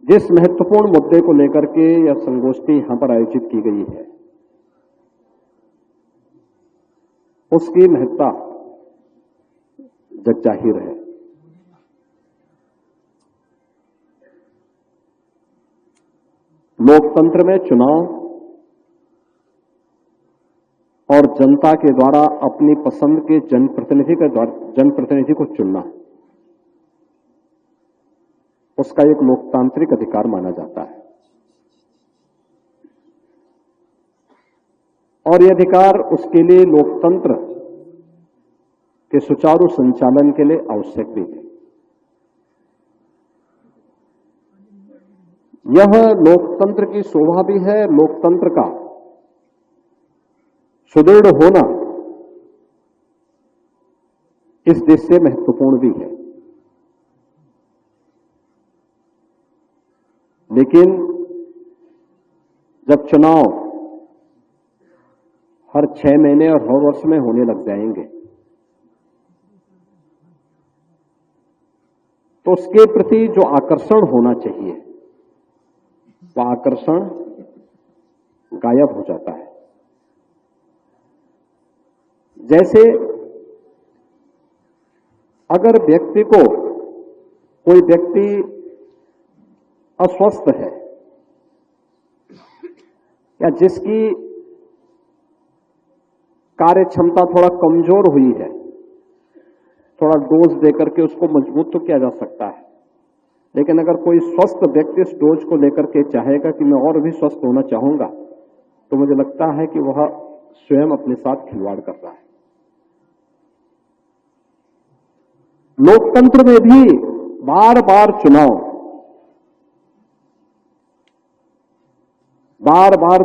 जिस महत्वपूर्ण मुद्दे को लेकर के यह संगोष्ठी यहां पर आयोजित की गई है, उसकी महत्ता जग जाहिर है। लोकतंत्र में चुनाव और जनता के द्वारा अपनी पसंद के जनप्रतिनिधि को चुनना, उसका एक लोकतांत्रिक अधिकार माना जाता है और यह अधिकार उसके लिए लोकतंत्र के सुचारू संचालन के लिए आवश्यक भी है। यह लोकतंत्र की शोभा भी है, लोकतंत्र का सुदृढ़ होना इस देश से महत्वपूर्ण भी है। लेकिन जब चुनाव हर 6 महीने और हर वर्ष में होने लग जाएंगे, तो उसके प्रति जो आकर्षण होना चाहिए वह आकर्षण गायब हो जाता है। जैसे अगर कोई व्यक्ति अस्वस्थ है या जिसकी कार्य क्षमता थोड़ा कमजोर हुई है, थोड़ा डोज देकर के उसको मजबूत तो किया जा सकता है। लेकिन अगर कोई स्वस्थ व्यक्ति इस डोज को लेकर के चाहेगा कि मैं और भी स्वस्थ होना चाहूंगा, तो मुझे लगता है कि वह स्वयं अपने साथ खिलवाड़ कर रहा है। लोकतंत्र में भी बार बार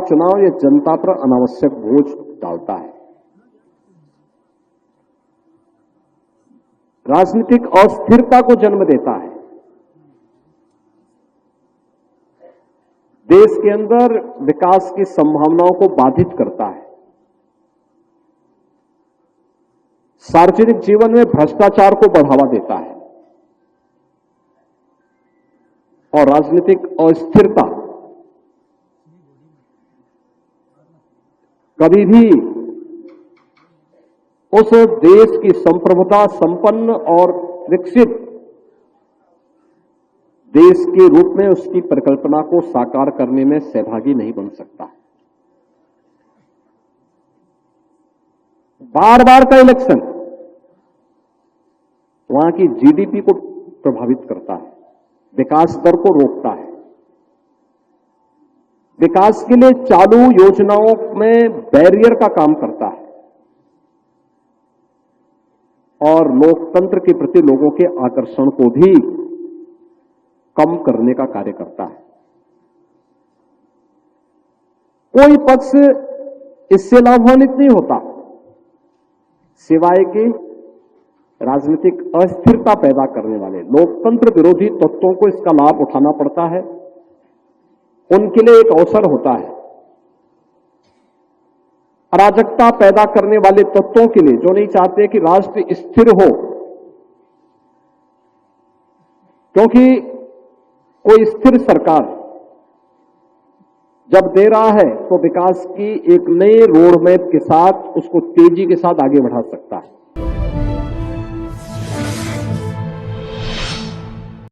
चुनाव ये जनता पर अनावश्यक बोझ डालता है, राजनीतिक अस्थिरता को जन्म देता है। देश के अंदर विकास की संभावनाओं को बाधित करता है। सार्वजनिक जीवन में भ्रष्टाचार को बढ़ावा देता है और राजनीतिक अस्थिरता कभी भी उस देश की संप्रभुता संपन्न और विकसित देश के रूप में उसकी परिकल्पना को साकार करने में सहभागी नहीं बन सकता। बार बार का इलेक्शन वहां की जीडीपी को प्रभावित करता है, विकास दर को रोकता है। विकास के लिए चालू योजनाओं में बैरियर का काम करता है और लोकतंत्र के प्रति लोगों के आकर्षण को भी कम करने का कार्य करता है। कोई पक्ष इससे लाभान्वित नहीं होता सिवाय कि राजनीतिक अस्थिरता पैदा करने वाले लोकतंत्र विरोधी तत्वों को इसका लाभ उठाना पड़ता है। उनके लिए एक अवसर होता है। अराजकता पैदा करने वाले तत्वों के लिए, जो नहीं चाहते कि राष्ट्र स्थिर हो, क्योंकि कोई स्थिर सरकार जब दे रहा है तो विकास की एक नए रोड मैप के साथ उसको तेजी के साथ आगे बढ़ा सकता है।